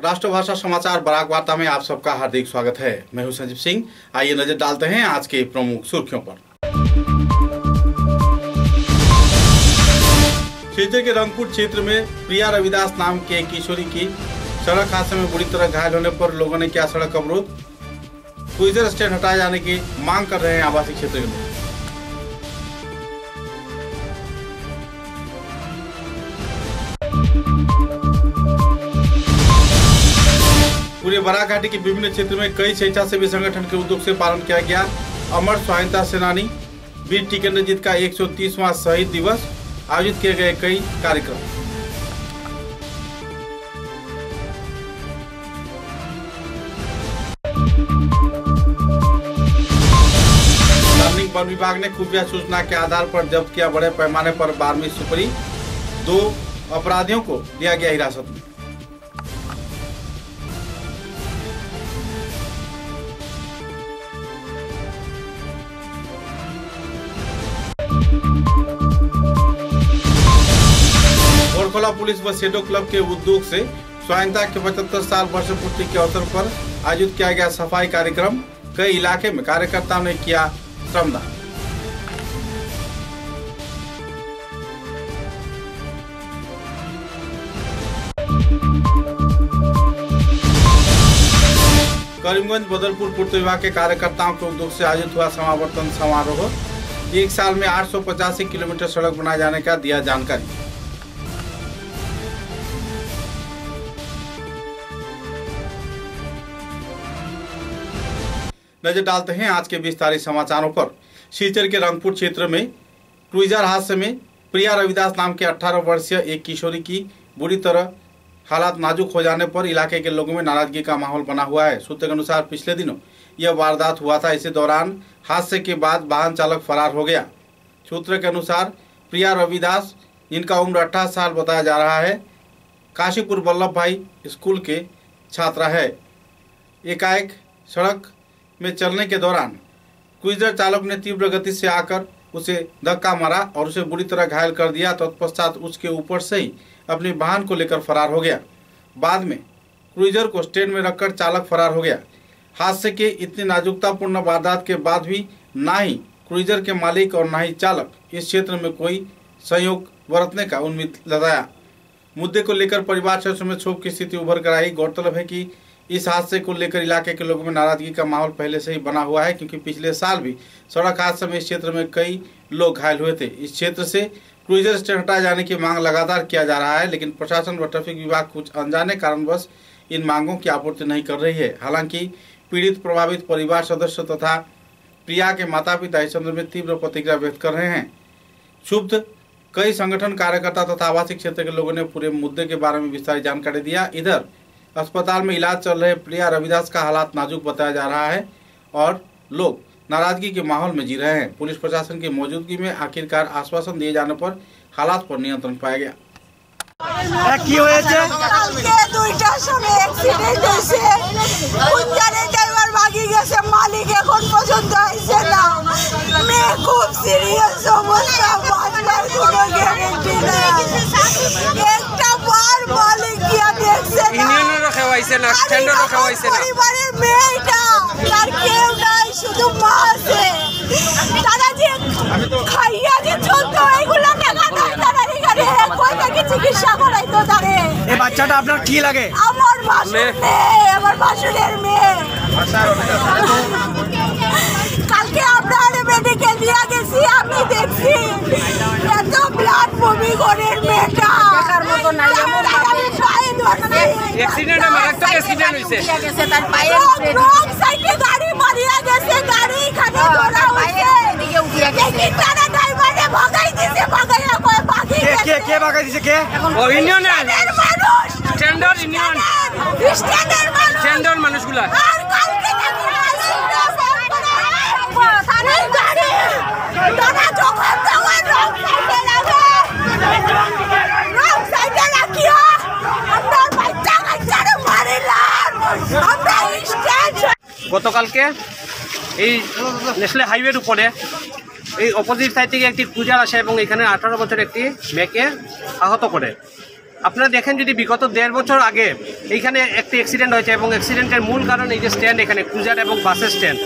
राष्ट्रभाषा समाचार बराक वार्ता में आप सबका हार्दिक स्वागत है। मैं हूं संजीव सिंह। आइए नजर डालते हैं आज के प्रमुख सुर्खियों पर। सिलचर के रंगपुर क्षेत्र में प्रिया रविदास नाम के एक किशोरी की सड़क हादसे में बुरी तरह घायल होने पर लोगों ने किया सड़क अवरोध। क्रूइजर स्टैंड हटाए जाने की मांग कर रहे हैं आवासीय क्षेत्र के लोग। पूरे बराक घाटी के विभिन्न क्षेत्र में कई स्वेच्छासेवी संगठन के उद्योग से पालन किया गया। अमर स्वाधीनता सेनानी वीर टिकेंद्रजीत का 130वां शहीद दिवस आयोजित किए गए कई कार्यक्रम। वन विभाग ने खुफिया सूचना के आधार पर जब्त किया बड़े पैमाने पर बारमी सुपारी। 2 अपराधियों को लिया गया हिरासत में। बोरखोला पुलिस व सेडो क्लब के उद्योग से स्वाधीनता के 75 साल वर्ष पूर्ति के अवसर पर आयोजित किया गया सफाई कार्यक्रम। कई इलाके में कार्यकर्ताओं ने किया श्रमदान। करीमगंज बदरपुर पूर्त विभाग के कार्यकर्ताओं के उद्योग से आयोजित हुआ समावर्तन समारोह। एक साल में 885 किलोमीटर सड़क बनाए जाने का दिया जानकारी। नजर डालते हैं आज के विस्तारित समाचारों पर। सिलचर के रंगपुर क्षेत्र में क्रूइजर हादसे में प्रिया रविदास नाम के 18 वर्षीय एक किशोरी की बुरी तरह हालात नाजुक हो जाने पर इलाके के लोगों में नाराजगी का माहौल बना हुआ है। सूत्र के अनुसार पिछले दिनों यह वारदात हुआ था। इसी दौरान हादसे के बाद वाहन चालक फरार हो गया। सूत्र के अनुसार प्रिया रविदास, जिनका उम्र 18 साल बताया जा रहा है, काशीपुर वल्लभ भाई स्कूल के छात्रा है। एकाएक सड़क में चलने के दौरान क्रूइजर चालक ने तीव्र गति से आकर उसे धक्का मारा और उसे बुरी तरह घायल कर दिया। तत्पश्चात उसके ऊपर से ही अपने वाहन को लेकर फरार हो गया। बाद में क्रूइजर को स्टैंड में रखकर चालक फरार हो गया। हादसे के इतनी नाजुकतापूर्ण वारदात के बाद भी ना ही क्रूइजर के मालिक और ना ही चालक इस क्षेत्र में कोई सहयोग बरतने का उम्मीद लगाया। मुद्दे को लेकर परिवार सदस्यों में क्षोभ की स्थिति उभर कर आई। गौरतलब है कि इस हादसे को लेकर इलाके के लोगों में नाराजगी का माहौल पहले से ही बना हुआ है, क्योंकि पिछले साल भी सड़क हादसे में इस क्षेत्र में कई लोग घायल हुए थे। इस क्षेत्र से क्रूइजर स्टैंड हटाए जाने की मांग लगातार किया जा रहा है, लेकिन प्रशासन व ट्रैफिक विभाग कुछ अनजाने कारणवश इन मांगों की आपूर्ति नहीं कर रही है। हालांकि पीड़ित प्रभावित परिवार सदस्य तथा प्रिया के माता पिता इस संदर्भ में तीव्र प्रतिक्रिया व्यक्त कर रहे हैं। क्षुब्ध कई संगठन, कार्यकर्ता तथा आवासीय क्षेत्र के लोगों ने पूरे मुद्दे के बारे में विस्तारित जानकारी दिया। इधर अस्पताल में इलाज चल रहे प्रिया रविदास का हालात नाजुक बताया जा रहा है और लोग नाराजगी के माहौल में जी रहे हैं। पुलिस प्रशासन की मौजूदगी में आखिरकार आश्वासन दिए जाने पर हालात पर नियंत्रण पाया गया। বাচ্চাটা আপনার কি লাগে? আমার ভাসুরের মেয়ে। কালকে আপনার মেডিকেল নিয়ে গেছি, আমি দেখছি এত ব্লাড বমি করে মেয়েটা দেখার মতো নাই। আমার অ্যাক্সিডেন্ট মারাত্মক অ্যাক্সিডেন্ট হইছে। তার পায়ে রোড সাইডে গাড়ি মারিয়া গেছে, গাড়ি এখানে ধরা হইছে, এদিকে উঠিয়া গেছে। তারা ড্রাইভারে ভাগাই দিয়েছে, ভাগাইয়া কই ভাগি গেছে। কে ভাগাই দিয়েছে? কে? ও ইউনিয়নের মানুষ, স্ট্যান্ডার্ড ইউনিয়ন, স্ট্যান্ডার্ড মানুষগুলা। আর কালকে তারা যখন তখন রং সাইডে লাগে, রং সাইডে রাখিয়া আপনার বাচ্চা কাচ্চারে মারিলাম। আমরা স্ট্যান্ড গতকালকে এই ন্যাশনাল হাইওয়ের উপরে এই অপোজিট সাইড থেকে একটি ক্রুজার আসে এবং এখানে 18 বছরের একটি মেয়েকে আহত করে। আপনারা দেখেন যদি বিগত 1.5 বছর আগে এইখানে একটি অ্যাক্সিডেন্ট হয়েছে এবং অ্যাক্সিডেন্টের মূল কারণ এই যে স্ট্যান্ড, এখানে ক্রুজার এবং বাসের স্ট্যান্ড।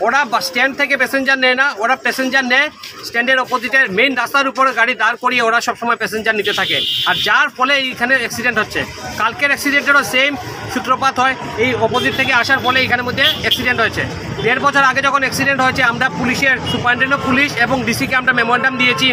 ওরা স্ট্যান্ড থেকে প্যাসেঞ্জার নেয় না, ওরা প্যাসেঞ্জার নেয় স্ট্যান্ডের অপোজিটের মেইন রাস্তার উপরে গাড়ি দাঁড় করিয়ে ওরা সবসময় প্যাসেঞ্জার নিতে থাকে, আর যার ফলে এইখানে অ্যাক্সিডেন্ট হচ্ছে। কালকের অ্যাক্সিডেন্টেরও সেম সূত্রপাত হয়, এই অপোজিট থেকে আসার ফলে এখানের মধ্যে অ্যাক্সিডেন্ট হয়েছে। 1.5 বছর আগে যখন অ্যাক্সিডেন্ট হয়েছে আমরা পুলিশের সুপারিনটেন্ডেন্ট অফ পুলিশ এবং ডিসিকে আমরা মেমোরেন্ডাম দিয়েছি,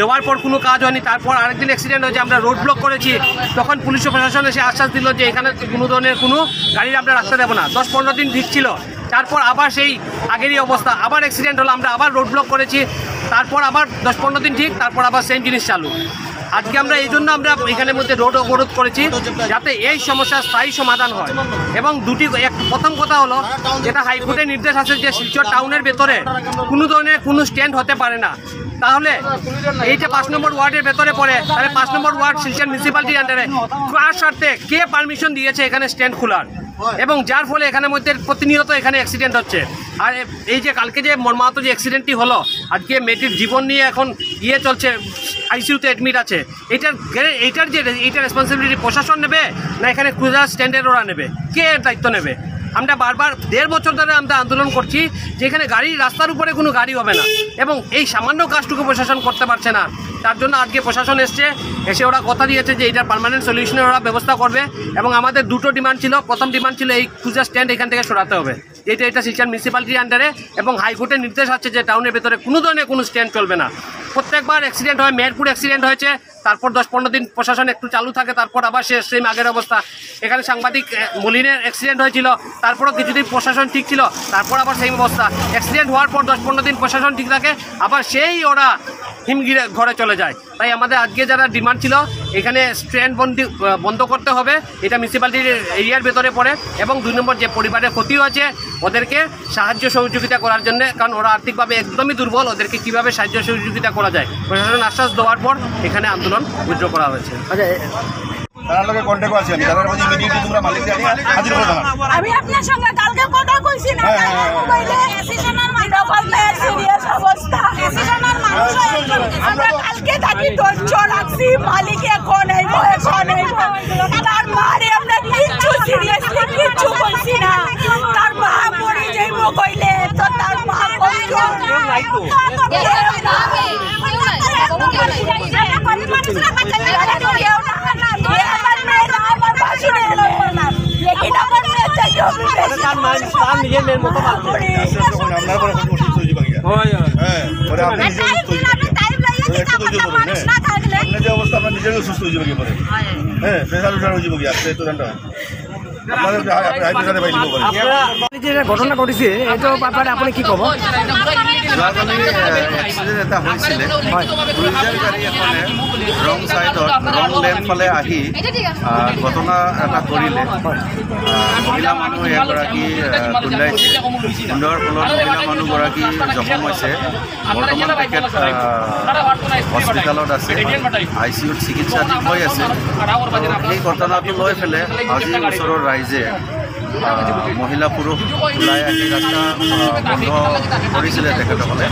দেওয়ার পর কোনো কাজ হয়নি। তারপর আরেকদিন অ্যাক্সিডেন্ট হয়েছে, আমরা রোড ব্লক করেছি, তখন পুলিশ প্রশাসন এসে আশ্বাস দিল যে এখানে কোনো ধরনের কোনো গাড়ির আমরা রাস্তা দেবো না। 10-15 দিন ঠিক ছিল, তারপর আবার সেই আগেরই অবস্থা, আবার অ্যাক্সিডেন্ট হলো, আমরা আবার রোড ব্লক করেছি, তারপর আবার 10-15 দিন ঠিক, তারপর আবার সেম জিনিস চালু। আজকে আমরা এই জন্য আমরা এখানের মধ্যে রোড অবরোধ করেছি যাতে এই সমস্যার স্থায়ী সমাধান হয়। এবং প্রথম কথা হলো, যেটা হাইকোর্টের নির্দেশ আছে যে শিলচর টাউনের ভেতরে কোনো ধরনের কোনো স্ট্যান্ড হতে পারে না, তাহলে এইটা 5 নম্বর ওয়ার্ডের ভেতরে পড়ে, তাহলে 5 নম্বর ওয়ার্ড শিলচর মিউনিসিপ্যালিটির আন্ডারে কার স্বার্থে কে পারমিশন দিয়েছে এখানে স্ট্যান্ড খোলার, এবং যার ফলে এখানের মধ্যে প্রতিনিয়ত এখানে অ্যাক্সিডেন্ট হচ্ছে। আর এই যে কালকে যে মর্মাহত যে অ্যাক্সিডেন্টটি হলো, আজকে মেয়েটির জীবন নিয়ে এখন চলছে, আইসিইউতে অ্যাডমিট আছে, এইটার রেসপন্সিবিলিটি প্রশাসন নেবে না এখানে ক্রুজার স্ট্যান্ডের ওরা নেবে? কে এর দায়িত্ব নেবে? আমরা বারবার 1.5 বছর ধরে আমরা আন্দোলন করছি যে এখানে গাড়ি, রাস্তার উপরে কোনো গাড়ি হবে না, এবং এই সামান্য কাজটুকু প্রশাসন করতে পারছে না। তার জন্য আজকে প্রশাসন এসে ওরা কথা দিয়েছে যে এটার পার্মানেন্ট সলিউশনের ওরা ব্যবস্থা করবে। এবং আমাদের 2টো ডিমান্ড ছিল। প্রথম ডিমান্ড ছিল এই ক্রুজার স্ট্যান্ড এখান থেকে সরাতে হবে, এটা শিলচর মিউনিসিপ্যালিটির আন্ডারে, এবং হাইকোর্টের নির্দেশ আছে যে টাউনের ভেতরে কোনো ধরনের কোনো স্ট্যান্ড চলবে না। প্রত্যেকবার অ্যাক্সিডেন্ট হয়, মেহেরপুর অ্যাক্সিডেন্ট হয়েছে, তারপর 10-15 দিন প্রশাসন একটু চালু থাকে, তারপর আবার সেম আগের অবস্থা। এখানে সাংবাদিক মলিনের অ্যাক্সিডেন্ট হয়েছিল, তারপরও কিছুদিন প্রশাসন ঠিক ছিল, তারপর আবার সেম অবস্থা। অ্যাক্সিডেন্ট হওয়ার পর 10-15 দিন প্রশাসন ঠিক থাকে, আবার সেই ওরা হিমগিরে ঘরে চলে যায়। তাই আমাদের আজকে যারা ডিমান্ড ছিল, এখানে স্ট্যান্ড বন্ধ করতে হবে, এটা মিউনিসিপ্যালিটির এরিয়ার ভেতরে পড়ে, এবং 2 নম্বর যে পরিবারের ক্ষতি হয়েছে ওদেরকে সাহায্য সহযোগিতা করার জন্য, কারণ ওরা আর্থিকভাবে একদমই দুর্বল, ওদেরকে কীভাবে সাহায্য সহযোগিতা করা যায় প্রশাসন আশ্বাস দেওয়ার পর এখানে আন্দোলন উইথড্র করা হয়েছে। আমি আপনার সঙ্গে কালকে কথা কইছি না, মোবাইলে সিরিয়াস অবস্থা, আমরা কালকে থাকি ধৈর্য রাখছি, মালিক এখন তার মারে আমরা কিচ্ছু সিরিয়াসলি কিচ্ছু কইছি না। তার মা মরে যাইব কইলে তো তার মা নিজের মেয়ের মতো ঘটনা ঘটিছে এইটো ব্যাপারে আপনি কি কব? এক্সিডেন্ট এটা হৈছিলে, ক্ৰুইজাৰ গাড়ী এখনে ৰং ছাইডত ৰং লেন ফালে আহি ঘটনা এটা কৰিলে। মহিলা মানুহ এগৰাকী খুন্দাইছে, খুন্দোৱাৰ ফলত মহিলা মানুহগৰাকী জখম হৈছে। বৰ্তমান তেখেত হস্পিটেলত আছে, ICUত চিকিৎসাধীন হৈ আছে। এই ঘটনাটো লৈ পেলাই আজি ওচৰৰ ৰাইজে মহিলা পুৰুষ ওলাই আহি ৰাস্তা বন্ধ কৰিছিলে তেখেতসকলে।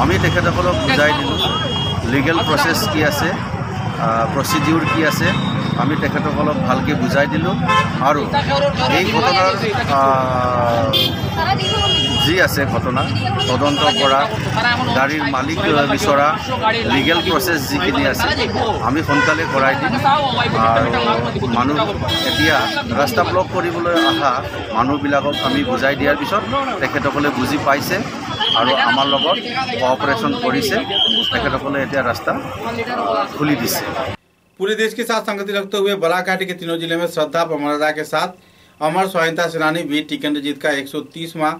আমি তেখেতসকলক বুজাই দিলোঁ লিগেল প্ৰচেছ কি আছে, প্ৰচিডিউৰ কি আছে, আমি তেখেতসকলক ভালকৈ বুজাই দিলোঁ। আৰু এই ঘটনাৰ যি আছে ঘটনা তদন্ত কৰা, গাড়ীৰ মালিক বিচৰা, লিগেল প্ৰচেছ যিখিনি আছে আমি সোনকালে কৰাই দিম। আৰু মানুহ এতিয়া ৰাস্তা ব্লক কৰিবলৈ অহা মানুহবিলাকক আমি বুজাই দিয়াৰ পিছত তেখেতসকলে বুজি পাইছে আৰু আমাৰ লগত কোঅপাৰেশ্যন কৰিছে। তেখেতসকলে এতিয়া ৰাস্তা খুলি দিছে। पूरे देश के साथ संगति रखते हुए बलाघाटी के तीनों जिले में श्रद्धा व मर्यादा के साथ अमर स्वाधीनता सेनानी वीर टिकेंद्रजीत का 130वां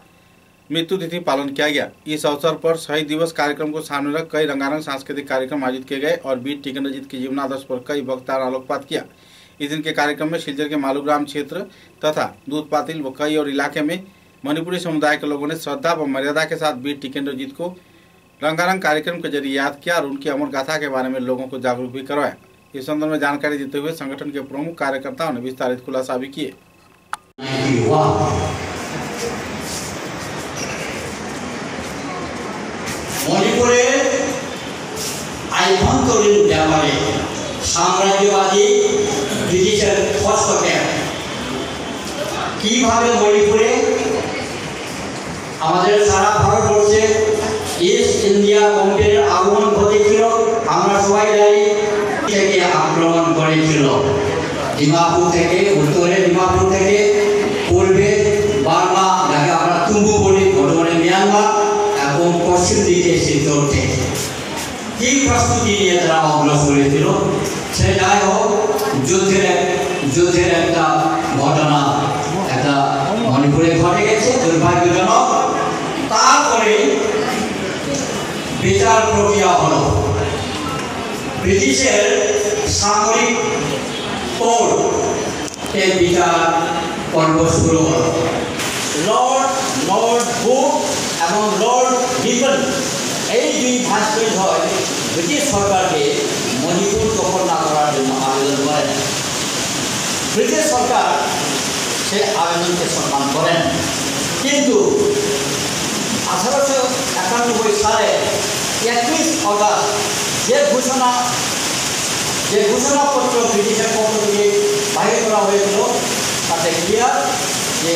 मृत्यु तिथि पालन किया गया। इस अवसर पर शहीद दिवस कार्यक्रम को सामने रख कई रंगारंग सांस्कृतिक कार्यक्रम आयोजित किए गए और वीर टिकेंद्रजीत के जीवनादर्श पर कई वक्ताओं ने आलोकपात किया। इस दिन के कार्यक्रम में शिलचर के मालूग्राम क्षेत्र तथा दूधपातिल व कई और इलाके में मणिपुरी समुदाय के लोगों ने श्रद्धा व मर्यादा के साथ वीर टिकेंद्रजीत को रंगारंग कार्यक्रम के जरिए याद किया और उनकी अमर गाथा के बारे में लोगों को जागरूक भी करवाया। इस संदर्भ में जानकारी देते हुए संगठन के प्रमुख कार्यकर्ताओं ने विस्तारित खुलासा भी किए। মণিপুরে আভ্যন্তরীণ ব্যাপারে সাম্রাজ্যবাদী ব্রিটিশের হস্তক্ষেপ। কিভাবে মণিপুরে আমাদের সারা ভারতবর্ষে ইস্ট ইন্ডিয়া কোম্পানির আগমন ঘটেছিল, আমরা সবাই জানি, থেকে আক্রমণ করেছিল। ডিমাপুর থেকে, উত্তরে ডিমাপুর থেকে, পূর্বে বার্মা, যাকে আমরা তুম্বু বলি, বর্তমানে মিয়ানমার, এবং পশ্চিম দিকে শিলচর থেকে কি প্রস্তুতি নিয়ে তারা অগ্রসর হয়েছিল। সে যাই হোক, যুদ্ধের একটা ঘটনা একটা মণিপুরে ঘটে গেছে, দুর্ভাগ্যজনক। তারপরে বিচার প্রক্রিয়া হলো, ব্রিটিশের সামরিক কোর্ট এর বিচার পর্ব শুরু হল। লর্ড বুক এবং লর্ড ডিফেন এই দুই ভাস্কর্য হয় ব্রিটিশ সরকারকে মণিপুর দখল না করার জন্য আবেদন করেন। ব্রিটিশ সরকার সে আবেদনকে সম্মান করেন, কিন্তু 1891 সালে 31 অগাস্ট যে ঘোষণাপত্র ব্রিটিশের পক্ষ থেকে বাহির করা হয়েছিল তাতে ক্লিয়ার যে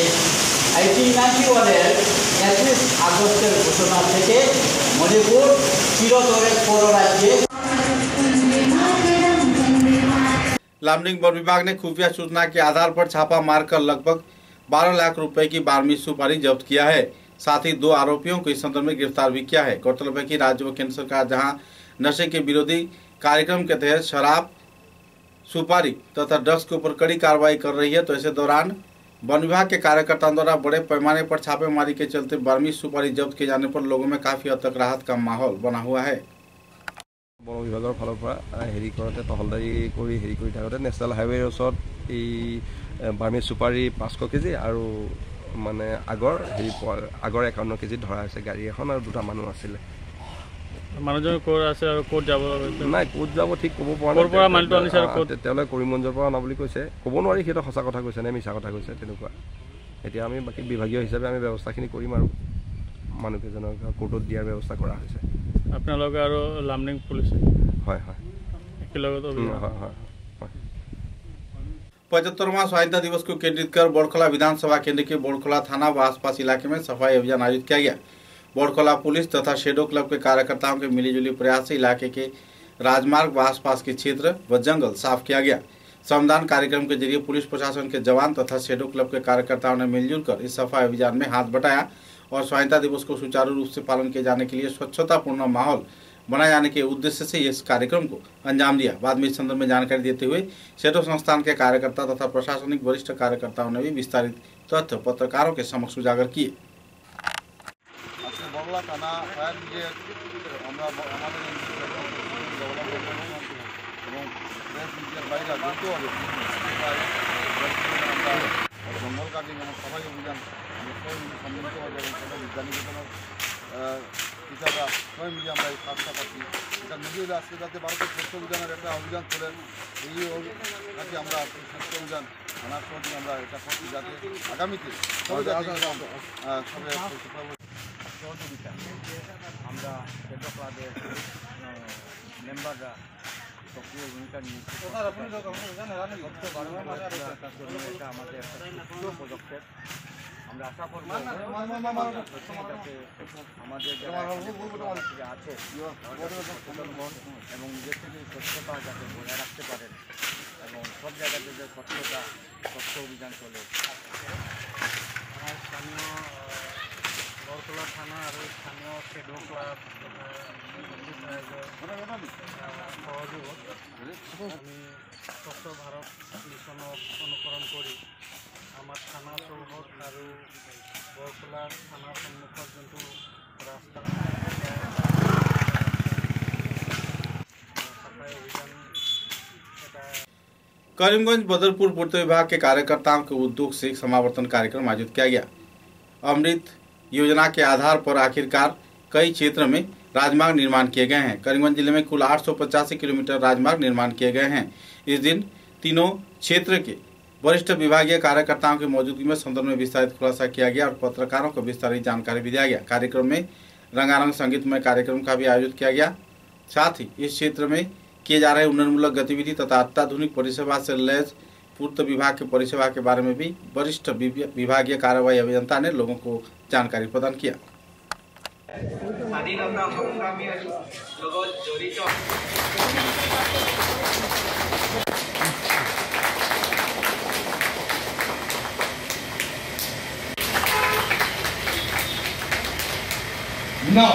1891-এর 31 আগস্টের ঘোষণা থেকে মণিপুর চিরতরে পররাজ্যে। लामडिंग वन विभाग ने खुफिया सूचना के आधार पर छापा मारकर लगभग 12 लाख रुपए की बारहवीं सुपारी जब्त किया है। साथ ही 2 आरोपियों को इस संदर्भ में गिरफ्तार भी किया है। गौरतलब है कि राज्य व केंद्र सरकार जहां नशे के विरोधी कार्यक्रम के तहत शराब, सुपारी तथा ड्रग्स के ऊपर कड़ी कार्रवाई कर रही है, तो ऐसे दौरान वन विभाग के कार्यकर्ताओं द्वारा बड़े पैमाने पर छापेमारी के चलते बारहवीं सुपारी जब्त किए जाने पर लोगों में काफी हद तक राहत का माहौल बना हुआ है। বন বিভাগৰ ফালৰ পৰা হেৰি কৰোঁতে তহলদাৰী কৰি থাকোঁতে নেশ্যনেল হাইৱেৰ ওচৰত এই বাৰ্মি চুপাৰী 500 কেজি আৰু মানে আগৰ 51 কেজি ধৰা হৈছে গাড়ী এখন আৰু 2টা মানুহ আছিলে। মানুহজন ক'ত আছে আৰু ক'ত যাব নাই, ক'ত যাব ঠিক ক'ব পৰা নাই। তেওঁলোকে কৰিমগঞ্জৰ পৰা অনা বুলি কৈছে, ক'ব নোৱাৰি সেইটো সঁচা কথা কৈছে নে মিছা কথা কৈছে তেনেকুৱা। এতিয়া আমি বাকী বিভাগীয় হিচাপে আমি ব্যৱস্থাখিনি কৰিম আৰু মানুহকেইজনক কোৰ্টত দিয়াৰ ব্যৱস্থা কৰা হৈছে। আপোনালোকে আৰু লামডিং পুলিচ হয় হয় একেলগত হয় হয়। 75वां स्वाधीनता दिवस को केंद्रित कर बोड़खला विधानसभा केंद्र के बोड़खला थाना व आसपास इलाके में सफाई अभियान आयोजित किया गया। बोड़खला पुलिस तथा शेडो क्लब के कार्यकर्ताओं के मिलीजुली प्रयास से इलाके के राजमार्ग व आसपास के क्षेत्र व जंगल साफ किया गया। श्रमदान कार्यक्रम के जरिए पुलिस प्रशासन के जवान तथा शेडो क्लब के कार्यकर्ताओं ने मिलजुल कर इस सफाई अभियान में हाथ बटाया और स्वाधीनता दिवस को सुचारू रूप से पालन किए जाने के लिए स्वच्छतापूर्ण माहौल बनाए जाने के उद्देश्य से इस कार्यक्रम को अंजाम दिया। बाद में इस संदर्भ में जानकारी देते हुए शेडो संस्थान के कार्यकर्ता तथा प्रशासनिक वरिष्ठ कार्यकर्ताओं ने भी विस्तारित तथ्य पत्रकारों के समक्ष उजागर किए। জঙ্গল কাটিং এবং সবাই অভিযান সম্মিলিত বিজ্ঞানীকরণের টিচাররা সবাই মিলিয়ে আমরা এই কাজটা পাচ্ছি। এটা মিলিয়ে আসছে যাতে ভারতের স্বচ্ছ অভিযানের একটা অভিযান চলে, এই কাজে আমরা স্বচ্ছ অভিযান আনার পর আমরা এটা করছি যাতে আগামীতে সহযোগিতা আমরা সেটা ক্লাবের মেম্বাররা সক্রিয় ভূমিকা নিয়েছি। এটা আমাদের একটা সুষ্ঠু পদক্ষেপ। আমরা আশা করব আমাদের যারা আছে এবং নিজের থেকে স্বচ্ছতা যাতে বজায় রাখতে পারেন এবং সব জায়গাতে যে স্বচ্ছ অভিযান চলে। আমার স্থানীয় বরতলা থানা আর স্থানীয় শেডো ক্লাব সহযোগত আমি স্বচ্ছ ভারত মিশনক অনুকরণ কৰি আমাৰ থানা চৌহদ আৰু বৰতলা থানাৰ সন্মুখত যোনটো ৰাস্তা सफाई अभियान करीमगंज बदरपुर पूर्त विभाग के कार्यकर्ताओं के उद्योग से एक समावर्तन कार्यक्रम आयोजित किया गया। अमृत योजना के आधार पर आखिरकार कई क्षेत्र में राजमार्ग निर्माण किए गए हैं। करीमगंज जिले में कुल 885 किलोमीटर राजमार्ग निर्माण किए गए हैं। इस दिन तीनों क्षेत्र के वरिष्ठ विभागीय कार्यकर्ताओं की मौजूदगी में संदर्भ में विस्तारित खुलासा किया गया और पत्रकारों को विस्तारित जानकारी भी दिया गया। कार्यक्रम में रंगारंग संगीतमय कार्यक्रम का भी आयोजित किया गया। साथ ही इस क्षेत्र में किए जा रहे उन्नयनमूलक गतिविधि तथा अत्याधुनिक परिसेवा से लैस पूर्त विभाग के परिसेवा के बारे में भी वरिष्ठ विभागीय कार्यवाही अभियंता ने लोगों को जानकारी प्रदान किया। Now.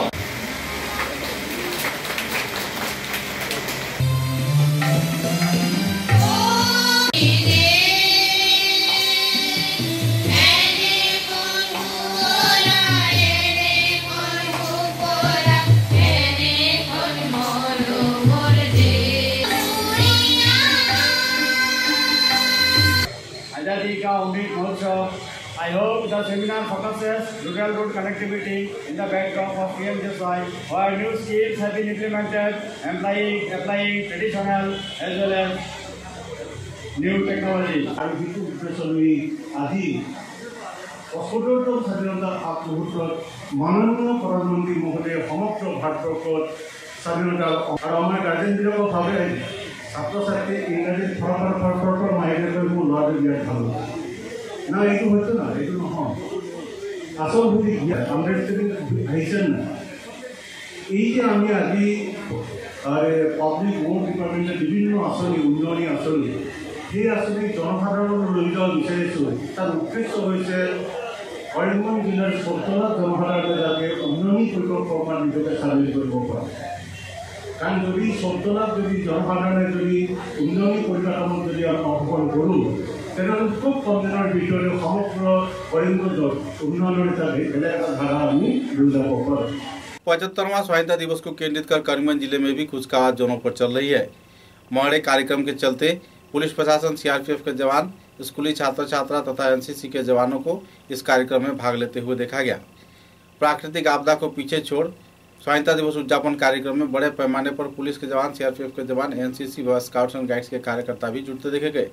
I hope the seminar focuses rural road connectivity in the backdrop of PMJSY, where new schemes have been implemented, applying traditional as well as new technology. মাননীয় প্রধানমন্ত্রী মহোদয় সমগ্র ভারতবর্ষত স্বাধীনতা আর আমার গার্জেনবিলাকক ভাবে ছাত্র ছাত্রী ইংৰাজী ফৰফৰ মাৰিলে কৰি মোৰ ল'ৰাটো বিৰাট ভাল লাগে না এইটো হয়তো না এইটো নহয় আসল বুদ্ধি আম্বেদকাৰ আহিছেন না এই যে আমি আজি পাব্লিক ৱৰ্ক ডিপাৰ্টমেণ্টে বিভিন্ন আঁচনি উন্নয়নী আঁচনি সেই আঁচনি জনসাধাৰণক লৈ যোৱা বিচাৰিছোঁ তাৰ উদ্দেশ্য হৈছে কৰিমগঞ্জ জিলাৰ সৰ্বতলা জনসাধাৰণে যাতে উন্নয়নী পৰিকল্পনা নিজকে চামিল কৰিব পাৰে কাৰণ যদি সৰ্বতলাত যদি জনসাধাৰণে যদি উন্নয়নী পৰিকাঠামোত যদি আমি অংশগ্ৰহণ কৰোঁ তেনেহ'লে খুব কম দিনৰ ভিতৰতে সমগ্ৰ কৰিমগঞ্জত উন্নয়নৰ এটা বেলেগ এটা ধাৰা আমি লৈ যাব পাৰোঁ। 75वां स्वाधीनता दिवस को केंद्रित कर करीमगंज जिले में भी कुचकावाज जोनों पर चल रही है। मोहड़े कार्यक्रम के चलते पुलिस प्रशासन, सीआरपीएफ के जवान, स्कूली छात्र छात्रा तथा एनसीसी के जवानों को इस कार्यक्रम में भाग लेते हुए देखा गया। प्राकृतिक आपदा को पीछे छोड़ स्वाधीनता दिवस उद्यापन कार्यक्रम में बड़े पैमाने पर पुलिस के जवान, सीआरपीएफ के जवान, एनसीसी व स्काउट्स एंड गाइड्स के कार्यकर्ता भी जुटते देखे गए।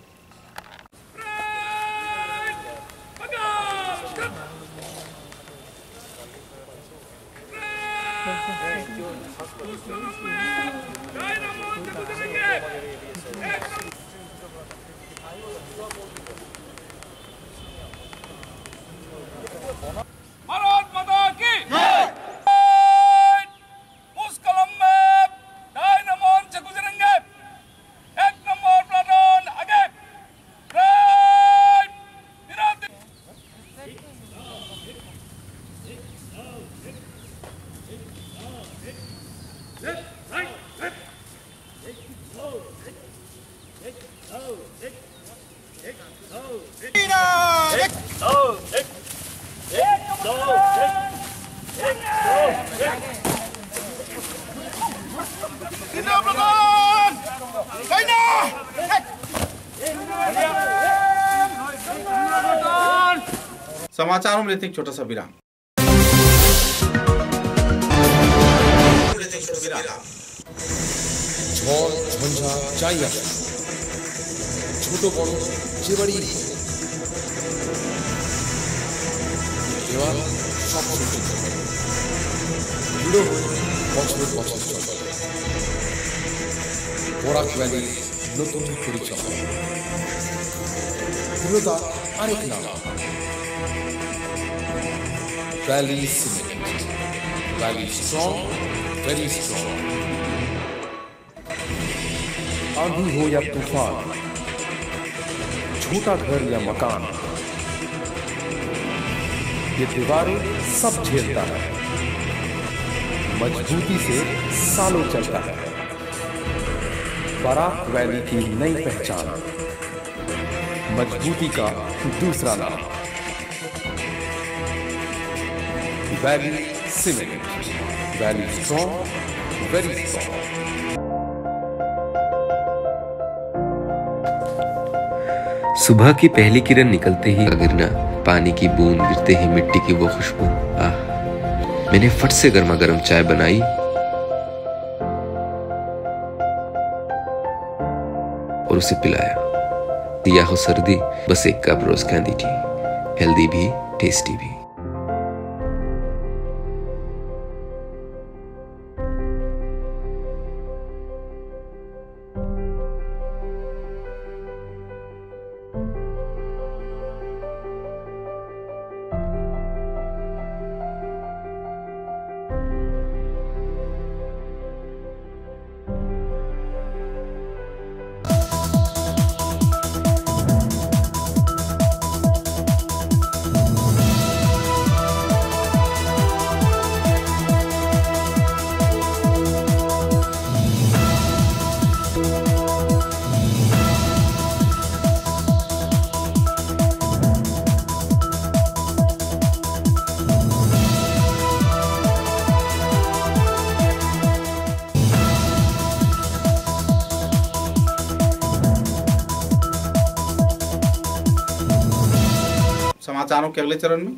समाचारों में लेते एक छोटा सा विराम। ঝড় ঝঞ্ঝা যাই আসে, ছোট বড় যে বাড়ি দেওয়াল সব শুনতে দৃঢ় বছর বছর চলে। বরাক ভ্যালির নতুন পরিচয়, দৃঢ়তা আরেক নাম valley cement. Valley strong, very strong. आंधी हो या तूफान, छोटा घर या मकान, ये दीवारें सब झेलता है, मजबूती से सालों चलता है। बराक वैली की नई पहचान, मजबूती का दूसरा नाम valley cement. Valley strong, very strong. सुबह की पहली किरण निकलते ही गिरना, पानी की बूंद गिरते ही मिट्टी की वो खुशबू। आह, मैंने फट से गर्मा गर्म चाय बनाई और उसे पिलाया। दिया हो सर्दी, बस एक कप रोज कैंडी थी, हेल्दी भी टेस्टी भी। समाचारों के अगले चरण में,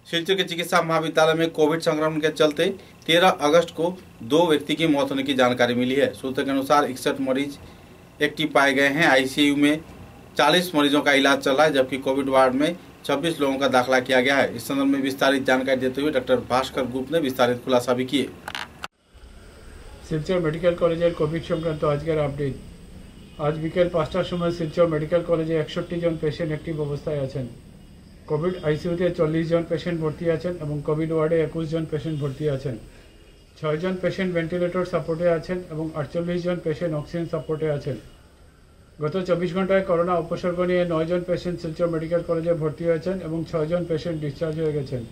शिलचर के चिकित्सा महाविद्यालय में कोविड संक्रमण के चलते 13 अगस्त को 2 व्यक्ति की मौत होने की जानकारी मिली है। सूत्र के अनुसार 61 मरीज एक्टिव पाए गए हैं। आईसीयू में 40 मरीजों का इलाज चल रहा है, जबकि कोविड वार्ड में 26 लोगों का दाखिला किया गया है। इस संदर्भ में विस्तारित जानकारी देते हुए डॉक्टर भास्कर गुप्त ने विस्तारित खुलासा भी किए। শিলচর মেডিকেল কলেজের কোভিড সংক্রান্ত আজকের আপডেট। আজ বিকেল 5টার সময় শিলচর মেডিকেল কলেজে 61 জন পেশেন্ট অ্যাক্টিভ অবস্থায় আছেন। কোভিড আইসিইউতে 40 জন পেশেন্ট ভর্তি আছেন এবং কোভিড ওয়ার্ডে 21 জন পেশেন্ট ভর্তি আছেন। 6 জন পেশেন্ট ভেন্টিলেটর সাপোর্টে আছেন এবং 48 জন পেশেন্ট অক্সিজেন সাপোর্টে আছেন। গত 24 ঘন্টায় করোনা উপসর্গ নিয়ে 9 জন পেশেন্ট শিলচর মেডিকেল কলেজে ভর্তি হয়েছেন এবং 6 জন পেশেন্ট ডিসচার্জ হয়ে গেছেন।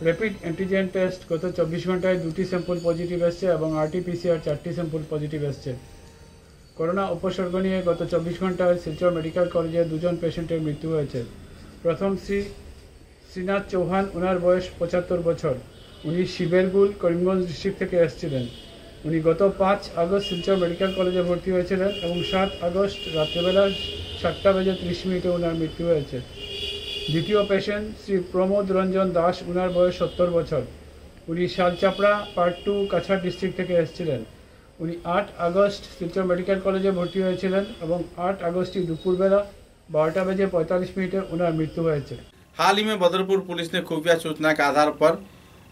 র্যাপিড অ্যান্টিজেন টেস্ট গত 24 ঘন্টায় 2টি স্যাম্পল পজিটিভ এসছে এবং আরটিপিসিআর 4টি স্যাম্পল পজিটিভ এসছে। করোনা উপসর্গ নিয়ে গত 24 ঘন্টায় শিলচর মেডিকেল কলেজে 2 জন পেশেন্টের মৃত্যু হয়েছে। প্রথম শ্রীনাথ চৌহান, ওনার বয়স 75 বছর। উনি শিবেরগুল করিমগঞ্জ ডিস্ট্রিক্ট থেকে এসেছিলেন। উনি গত 5 আগস্ট শিলচর মেডিকেল কলেজে ভর্তি হয়েছিলেন এবং 7 আগস্ট রাত্রেবেলা 7:30 ওনার মৃত্যু হয়েছে। দ্বিতীয় পেশেন্ট শ্রী প্রমোদ রঞ্জন দাস, ওনার বয়স 70 বছর। উনি শালচাপড়া পার্ট 2 কাছাড় ডিস্ট্রিক্ট থেকে এসেছিলেন। উনি 8 আগস্ট শিলচর মেডিকেল কলেজে ভর্তি হয়েছিলেন এবং 8 আগস্টই দুপুরবেলা 12:45 ওনার মৃত্যু হয়েছে। हाल ही में बदरपुर पुलिस ने खुफिया सूचना के आधार पर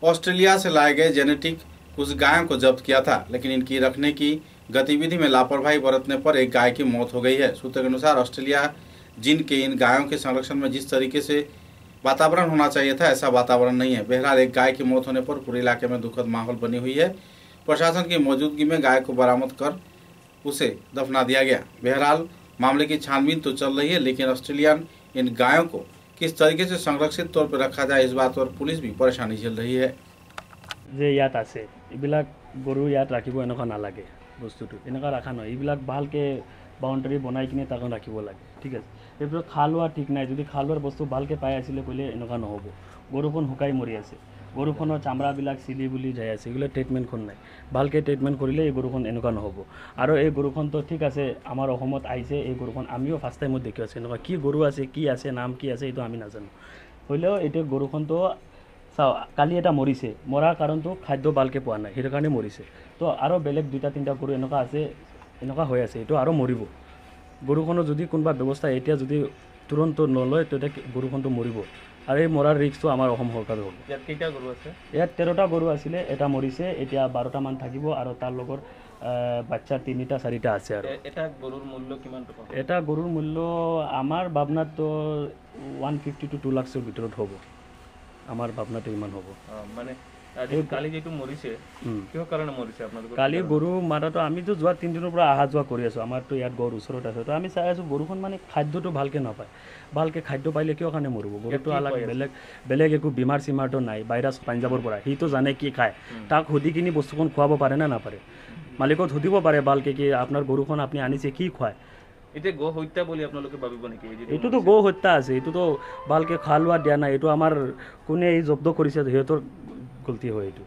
ऑस्ट्रेलिया से लाए गए जेनेटिक कुछ गायों को जब्त किया था, लेकिन इनकी रखने की गतिविधि में लापरवाही बरतने पर एक गाय की मौत हो गई है। सूत्र के अनुसार ऑस्ट्रेलिया जिन के इन गायों के संरक्षण में जिस तरीके से वातावरण होना चाहिए था, ऐसा वातावरण नहीं है। बहरहाल एक गाय की मौत होने पर पूरे इलाके में दुखद माहौल बनी हुई है। प्रशासन की मौजूदगी में गाय को बरामद कर उसे दफना दिया गया। बहरहाल मामले की छानबीन तो चल रही है, लेकिन ऑस्ट्रेलियन इन गायों को किस तरीके से संरक्षित तौर पर रखा जाए, इस बात पर पुलिस भी परेशानी झेल रही है। যে ইয়াত আছে এইবিলাক গৰু ইয়াত ৰাখিব এনেকুৱা নালাগে, বস্তুটো এনেকুৱা ৰখা নহয়। এইবিলাক ভালকৈ বাউণ্ডাৰী বনাই কিনে তাক ৰাখিব লাগে, ঠিক আছে। এইবিলাক খা লোৱা ঠিক নাই, যদি খা লোৱাৰ বস্তু ভালকৈ পাই আছিলে ক'লে এনেকুৱা নহ'ব। গৰুখন শুকাই মৰি আছে, গৰুখনৰ চামৰাবিলাক চিলি বুলি যাই আছে, এইবিলাক ট্ৰিটমেণ্টখন নাই। ভালকৈ ট্ৰিটমেণ্ট কৰিলে এই গৰুখন এনেকুৱা নহ'ব। আৰু এই গৰুখনটো ঠিক আছে, আমাৰ অসমত আহিছে এই গৰুখন, আমিও ফাৰ্ষ্ট টাইমত দেখি আছোঁ। এনেকুৱা কি গৰু আছে, কি আছে, নাম কি আছে, এইটো আমি নাজানো। হ'লেও এতিয়া গৰুখনটো চাওঁ, কালি এটা মৰিছে, মৰাৰ কাৰণটো খাদ্য ভালকৈ পোৱা নাই, সেইটো কাৰণে মৰিছে। তো আৰু বেলেগ 2-3টা গৰু এনেকুৱা আছে, এনেকুৱা হৈ আছে, এইটো আৰু মৰিব। গৰুখনৰ যদি কোনোবা ব্যৱস্থা এতিয়া যদি তুৰন্ত নলয়, তেতিয়া গৰুখনটো মৰিব। আৰু এই মৰাৰ ৰিস্কটো আমাৰ অসম চৰকাৰৰ হ'ব। ইয়াত কেইটা গৰু আছে? ইয়াত 13টা গৰু আছিলে, এটা মৰিছে, এতিয়া 12টামান থাকিব আৰু তাৰ লগত বাচ্চা 3-4টা আছে। আৰু এটা গৰুৰ মূল্য কিমান টকা? এটা গৰুৰ মূল্য আমাৰ ভাৱনাতো 150 to 2 লাখৰ ভিতৰত হ'ব। আমাৰ ভাৱনাটো ইমান হ'ব। মানে কালি যেটো মৰিছে কিহৰ কাৰণে মৰিছে আপোনালোকৰ? কালি গৰু মাৰাটো আমিতো যোৱা 3 দিনৰ পৰা অহা যোৱা কৰি আছোঁ। আমাৰতো ইয়াত গৰু ওচৰত আছে, তো আমি চাই আছোঁ গৰুখন মানে খাদ্যটো ভালকৈ নাপায়। ভালকৈ খাদ্য পাইলে কিয় কাৰণে মৰিব? গৰুটো অলপ বেলেগ একো বেমাৰ চিমাৰটো নাই, ভাইৰাছ পাঞ্জাবৰ পৰা, সিটো জানে কি খায়। তাক সুধি কিনি বস্তুখন খুৱাব পাৰে নে নাপাৰে? মালিকক সুধিব পাৰে ভালকৈ কি আপোনাৰ গৰুখন আপুনি আনিছে কি খুৱায়। এতিয়া গো হত্যা বুলি আপোনালোকে ভাবিব নেকি? এইটোতো গো হত্যা আছে, এইটোতো ভালকৈ খোৱা লোৱা দিয়া নাই। এইটো আমাৰ কোনে এই জব্দ কৰিছে সিহঁতৰ গলতি হয়। এইটো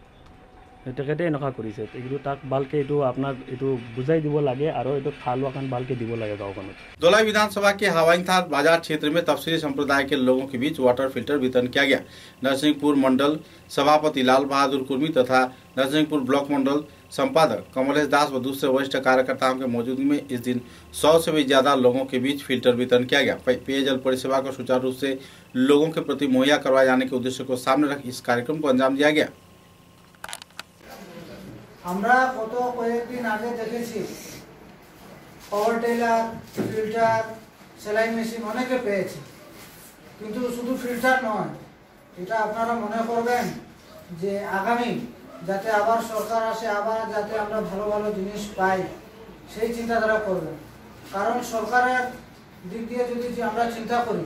তেখেতে এনেকুৱা কৰিছে, এইটো তাক ভালকৈ এইটো আপোনাক এইটো বুজাই দিব লাগে আৰু এইটো খোৱা লোৱা কাৰণে ভালকৈ দিব লাগে গাঁওখনত। धोलाई विधानसभा के हवाईथान बाजार क्षेत्र में तफसीली संप्रदाय के लोगों के बीच वाटर फिल्टर वितरण किया गया। नरसिंहपुर मंडल सभापति लाल बहादुर कुर्मी तथा नरसिंहपुर ब्लॉक मंडल संपादक कमलेश दास व दूसरे वरिष्ठ कार्यकर्ताओं के मौजूदगी में इस दिन 100 से भी ज्यादा लोगों के बीच फिल्टर वितरण किया गया। पेयजल परिसेवा को सुचारू रूप से लोगों के प्रति मुहैया करवाए जाने के उद्देश्य को सामने रख इस कार्यक्रम को अंजाम दिया गया। আমরা গত কয়েকদিন আগে দেখেছি পাওয়ার টেলার, ফিল্টার, সেলাই মেশিন অনেকে পেয়েছে, কিন্তু শুধু ফিল্টার নয়, এটা আপনারা মনে করবেন যে আগামী যাতে আবার সরকার আসে, আবার যাতে আমরা ভালো ভালো জিনিস পাই, সেই চিন্তাধারা করবেন। কারণ সরকারের দিক দিয়ে যদি আমরা চিন্তা করি,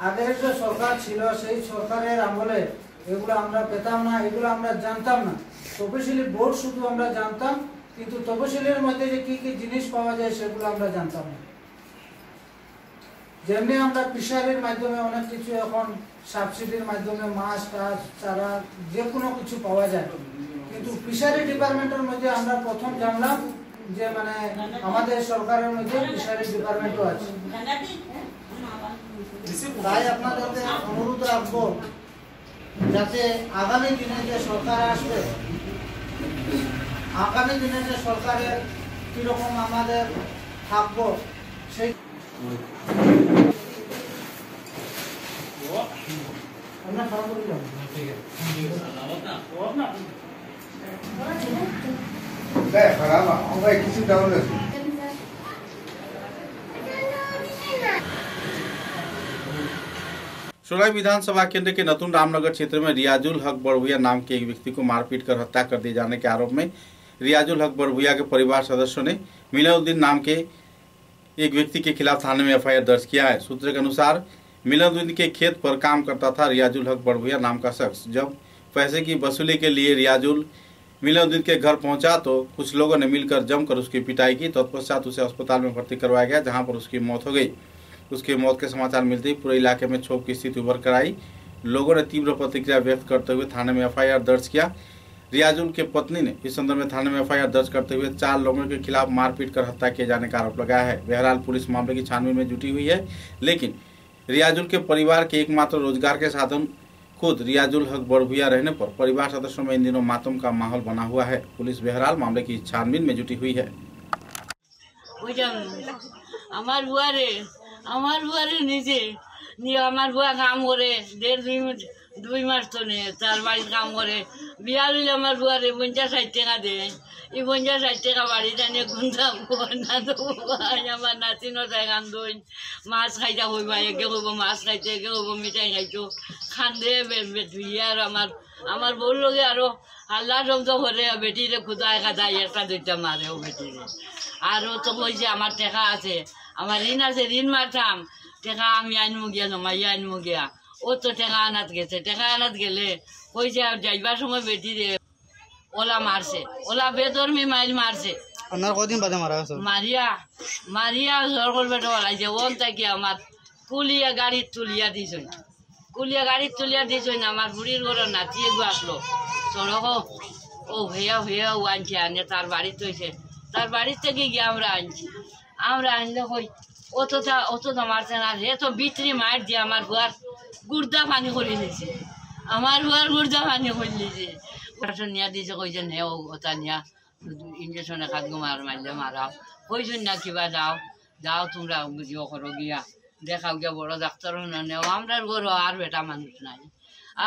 আগের যে সরকার ছিল সেই সরকারের আমলে এগুলো আমরা পেতাম না, এগুলো আমরা জানতাম না। তপশিলি বোর্ড শুধু আমরা জানতাম, কিন্তু তপশিলের মধ্যে যে কি কি জিনিস পাওয়া যায় সেগুলো আমরা জানতাম না। যেমনি আমরা ফিশারির মাধ্যমে অনেক কিছু এখন সাবসিডির মাধ্যমে মাছ টাছ চারা যে কোনো কিছু পাওয়া যায়, কিন্তু ফিশারি ডিপার্টমেন্টের মধ্যে আমরা প্রথম জানলাম যে মানে আমাদের সরকারের মধ্যে ফিশারি ডিপার্টমেন্টও আছে। তাই আপনাদের অনুরোধ রাখবো যাতে আগামী দিনে যে সরকার আসবে, আগামী দিনে যে সরকারের কিরকম আমাদের থাকবো সেই কিছু ডাউন আছে। सोलह विधानसभा केंद्र के नतून रामनगर क्षेत्र में रियाजुल हक बड़भुइया नाम के एक व्यक्ति को मारपीट कर हत्या कर दिए जाने के आरोप में रियाजुल हक बड़भुइया के परिवार सदस्यों ने मिलादुद्दीन नाम के एक व्यक्ति के खिलाफ थाने में एफआईआर दर्ज किया है। सूत्र के अनुसार मिलादुद्दीन के खेत पर काम करता था रियाजुल हक बड़भुइया नाम का शख्स। जब पैसे की वसूली के लिए रियाजुल मिलादुद्दीन के घर पहुंचा तो कुछ लोगों ने मिलकर जमकर उसकी पिटाई की। तत्पश्चात उसे अस्पताल में भर्ती करवाया गया, जहां पर उसकी मौत हो गई। उसकी मौत के समाचार मिलते ही पूरे इलाके में क्षोभ की स्थिति उभर कर आई। लोगों ने तीव्र प्रतिक्रिया व्यक्त करते हुए थाने में एफआईआर दर्ज किया। रियाजुल के पत्नी ने इस संदर्भ में थाने में एफआईआर दर्ज करते हुए 4 लोगों के खिलाफ मारपीट कर हत्या किए जाने का आरोप लगाया है। बहरहाल पुलिस मामले की छानबीन में जुटी हुई है, लेकिन रियाजुल के परिवार के एकमात्र रोजगार के साधन खुद रियाजुल हक बड़भुइया रहने पर परिवार सदस्यों में इन दिनों मातम का माहौल बना हुआ है। पुलिस बहरहाल मामले की छानबीन में जुटी हुई है। আমার বুয়ারে নিজে নিয়ে আমার বুয়া কাম করে 1.5-2 মাস তো নেই, তার বাড়ির কাম করে। বিয়া লইলে আমার বুয়ারে 50-60 টাকা দেয়। এই 50-60 টাকা বাড়িতে নিয়ে গুন্দাম না তো আমার নাতিনও যায় কান্দই, মাছ খাইতে হইবা, একে হইব মাছ খাইতে, একে হইব মিঠাই খাইতো, খান্দে ধুইয়ে। আর আমার বউর লগে আরো আল্লাহ শব্দ করে বেটিরে খুদায় খাদাই 1-2টা মারেও বেটিরে। আরও তো কইছে আমার টেকা আছে, আমার ঋণ আছে, ঋণ মারতাম, টেকা আমি আনবো গিয়া, জমাইয়া আনবো গিয়া। ও তো টেকা আনাত গেছে, টেকা আনাত গেলে কইছে যাইবার সময় বেটিরে ওলা মারছে, ওলা বেদর্মি মাইল মারছে। কদিন বাদে মারা গেছে? মারিয়া সরকর বেটা ওলাইছে। ওন তাকি আমার কুলিয়া গাড়ির তুলিয়া দিছই, কুলিয়া গাড়ির তুলিয়া দিছই না। আমার বুড়ির ঘরের নাতি এগু আসলো সড়ক, ও ভেয়া ভেয়া ও আনছে, আনে তার বাড়িতে হয়েছে। তার বাড়ির থেকে গিয়ে আমরা আনছি। আমরা আনলে কই অতটা মারছে না, হে তো বিত্রি মার দিয়ে আমার বুয়ার গুর্দা পানি করে দিয়েছে, আমার বুয়ার গুর্দা পানি করে দিয়েছে। নিয়া দিয়েছে, কইছে নে ওটা নিয়া ইঞ্জেকশনে খাদগো মারলে মারাও, কইছেন না কিবা যাও তোমরা বুঝিও করো গিয়া দেখাও গিয়া বড় ডাক্তার নেও। আমরার গরো আর বেটা মানুষ নাই,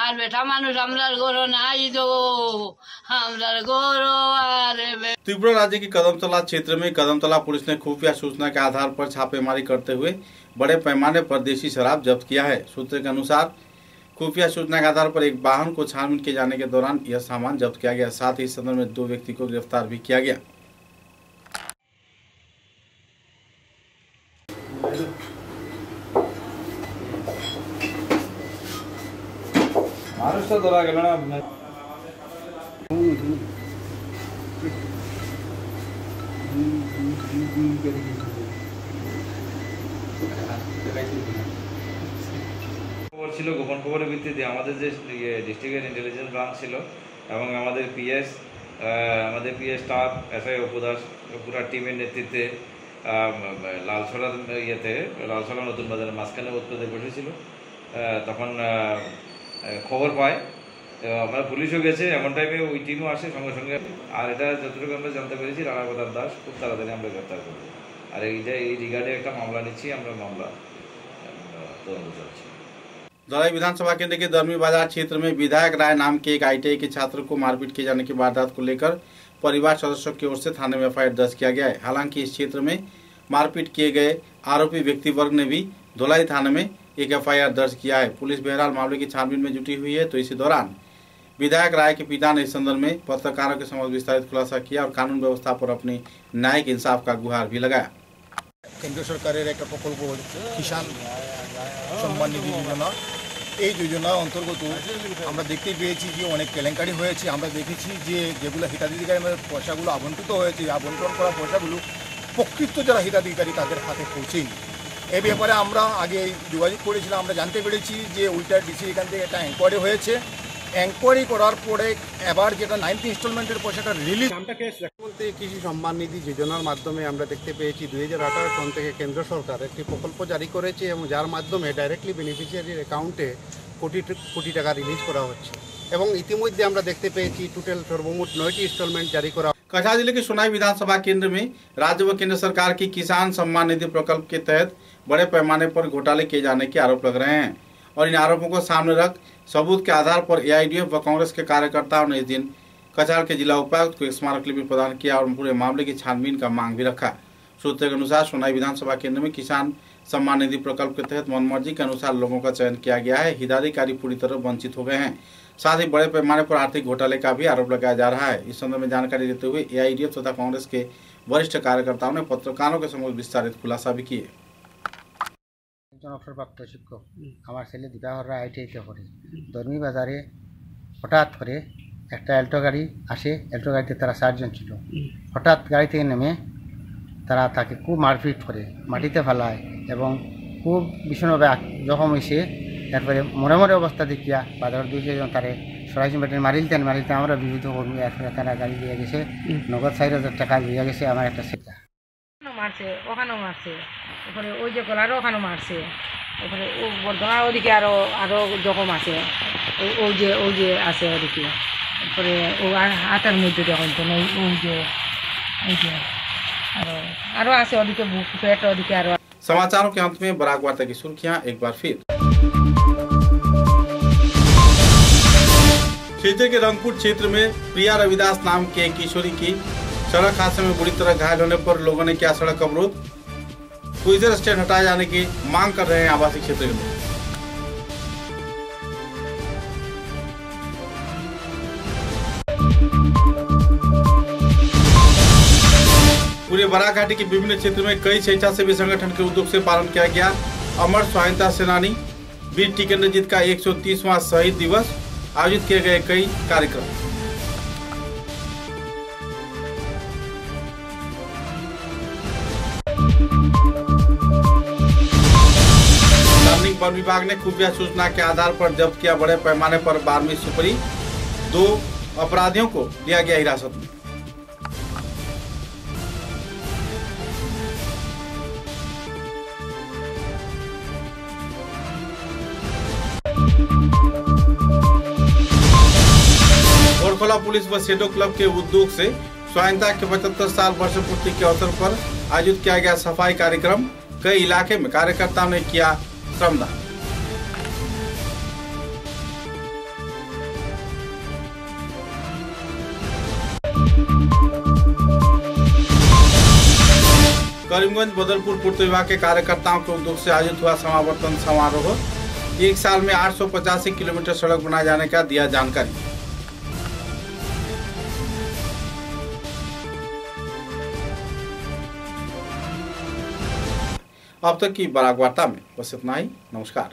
আর বেটা মানুষ আমরার গরো নাই তো, আমরার গরো আর। त्रिपुरा राज्य की कदमतला क्षेत्र में कदमतला पुलिस ने खुफिया सूचना के आधार पर छापेमारी करते हुए बड़े पैमाने पर देशी शराब जब्त किया है। सूत्र के अनुसार खुफिया सूचना के आधार पर एक वाहन को छानबीन किए जाने के दौरान यह सामान जब्त किया गया। साथ ही इस संदर्भ में 2 व्यक्ति को गिरफ्तार भी किया गया। महाराष्ट्र धरा गेल ना খবর ছিল, গোপন খবরের ভিত্তিতে আমাদের যে ডিস্ট্রিক্টের ইন্টেলিজেন্স ব্রাঞ্চ ছিল এবং আমাদের পিএস স্টাফ এসআই অপুদাস পুরা টিমের নেতৃত্বে লালসরা নতুন বাজারের মাঝখানে উৎপাদে বসেছিল। তখন খবর পায়, আমরা পুলিশও গেছে, এমন টাইমে ওই টিমও আসে সঙ্গে সঙ্গে। আর এটা যতটুকু আমরা জানতে পেরেছি রানাপ্রতাপ দাস খুব তাড়াতাড়ি আমরা গ্রেপ্তার করবো। আর এই রিগার্ডে একটা মামলা নিচ্ছি, আমরা মামলা তদন্ত চলছে। धौलाई विधानसभा केंद्र के दर्मी बाजार क्षेत्र में विधायक राय नाम के एक आईटीआई के छात्र को मारपीट किए जाने की वारदात को लेकर परिवार सदस्यों की ओर से थाने में एफआईआर दर्ज किया गया है। हालांकि इस क्षेत्र में मारपीट किए गए आरोपी व्यक्ति वर्ग ने भी धौलाई थाने में एक एफआईआर दर्ज किया है। पुलिस बहरहाल मामले की छानबीन में जुटी हुई है। तो इसी दौरान विधायक राय के पिता ने इस संदर्भ में पत्रकारों के समक्ष विस्तारित खुलासा किया और कानून व्यवस्था पर अपनी न्यायिक इंसाफ का गुहार भी लगाया। केंद्र सरकारेर एक प्रकल्प किसान सम्मान निधि योजना, এই যোজনা অন্তর্গত আমরা দেখতে পেয়েছি যে অনেক কেলেঙ্কারি হয়েছে। আমরা দেখেছি যে যেগুলো হিতাধিকারীদের পয়সাগুলো আবন্টিত হয়েছে, আবন্টন করা পয়সাগুলো প্রকৃত যারা হিতাধিকারী তাদের হাতে পৌঁছেনি। এই ব্যাপারে আমরা আগে যোগাযোগ করেছিলাম। আমরা জানতে পেরেছি যে উল্টা ডিসি এখান থেকে একটা এনকোয়ারি হয়েছে এনকোয়ারি করার পরে এবার যেটা 9th ইনস্টলমেন্টের পয়সাটা রিলিজ মুখ্যমন্ত্রী কৃষি সম্মান নিধি যোজনার মাধ্যমে আমরা দেখতে পেয়েছি 2018 সন থেকে কেন্দ্র সরকার একটি প্রকল্প জারি করেছে এবং যার মাধ্যমে ডাইরেক্টলি বেনিফিশিয়ারির অ্যাকাউন্টে কোটি টাকা রিলিজ করা হচ্ছে এবং ইতিমধ্যে আমরা দেখতে পেয়েছি টোটাल সর্বমোট 9টি ইনস্টলমেंट जारी करा। कछार जिले के सोनाई विधानसभा केंद्र में राज्य व केंद्र सरकार की किसान सम्मान निधि प्रकल्प के तहत बड़े पैमाने पर घोटाले किए जाने के आरोप लग रहे हैं और इन आरोपों को सामने रख सबूत के आधार पर एआईडीएफ व कांग्रेस के कार्यकर्ताओं ने इस दिन कछार के जिला उपायुक्त को एक स्मारक लिपि प्रदान किया और पूरे मामले की छानबीन का मांग भी रखा। सूत्रों के अनुसार सोनाई विधानसभा केंद्र में किसान सम्मान निधि प्रकल्प के तहत मनमर्जी के अनुसार लोगों का चयन किया गया है। हिताधिकारी पूरी तरह वंचित हो गए हैं। साथ ही बड़े पैमाने पर आर्थिक घोटाले का भी आरोप लगाया जा रहा है। इस संदर्भ में जानकारी देते हुए एआईडीएफ तथा कांग्रेस के वरिष्ठ कार्यकर्ताओं ने पत्रकारों के समक्ष विस्तारित खुलासा भी किए। অবসরপ্রাপ্ত শিক্ষক আমার ছেলে দিবাহররা আইটিআইতে পড়ে ধর্মী বাজারে হঠাৎ করে একটা অ্যাল্টো গাড়ি আসে। অ্যাল্টো গাড়িতে তারা 4 জন ছিল। হঠাৎ গাড়ি থেকে নেমে তারা তাকে খুব মারপিট করে মাটিতে ফেলায় এবং খুব ভীষণভাবে জখম হয়েছে। তারপরে মরে মরে অবস্থা দেখিয়া বাজার 2-3 তারে সরাইছি মারিলতে আমরা বিরুদ্ধ কর্মী এরপরে তারা গাড়ি দিয়ে গেছে। নগদ 4,000 টাকা দিয়ে গেছে। আমার একটা সেটা মারছে, ওখানেও মারছে, ওখানে ওই যে গলারও ওখানেও মারছে, ওখানে ও বর্ধমানের ওদিকে আরো জখম আছে, ওই যে আছে ওদিকে। তারপরে ও হাতের মধ্যে যখন তো ওই যে আরো আছে ওদিকে বুক পেট ওদিকে আরো। समाचारों के अंत में बराक वार्ता की सुर्खियां एक बार फिर। क्षेत्र के रंगपुर क्षेत्र में प्रिया रविदास नाम के एक किशोरी की सड़क हादसे में बुरी तरह घायल होने पर लोगों ने किया सड़क अवरोध। क्रूइजर स्टैंड हटाए जाने की मांग कर रहे हैं आवासीय क्षेत्र के लोग। पूरे बराक घाटी के विभिन्न क्षेत्र में कई स्वेच्छासेवी संगठन के उद्योग से पालन किया गया। अमर स्वाधीनता सेनानी वीर टिकेंद्रजीत का 130वां शहीद दिवस आयोजित किए गए कई कार्यक्रम। वन विभाग ने खुफिया सूचना के आधार पर जब्त किया बड़े पैमाने पर 12वीं सुपारी। 2 अपराधियों को लिया गया हिरासत में। ओरखोला पुलिस व सेडो क्लब के उद्योग से स्वाधीनता के 75 साल वर्ष पूर्ति के अवसर पर आयोजित किया गया सफाई कार्यक्रम। कई इलाके में कार्यकर्ताओं ने किया श्रमदान। करीमगंज बदलपुर पूर्त विभाग के कार्यकर्ताओं के उद्योग से आयोजित हुआ समावर्तन समारोह। 1 साल में 885 किलोमीटर सड़क बनाए जाने का दिया जानकारी। अब तक की बराक वार्ता में बस इतना ही। नमस्कार।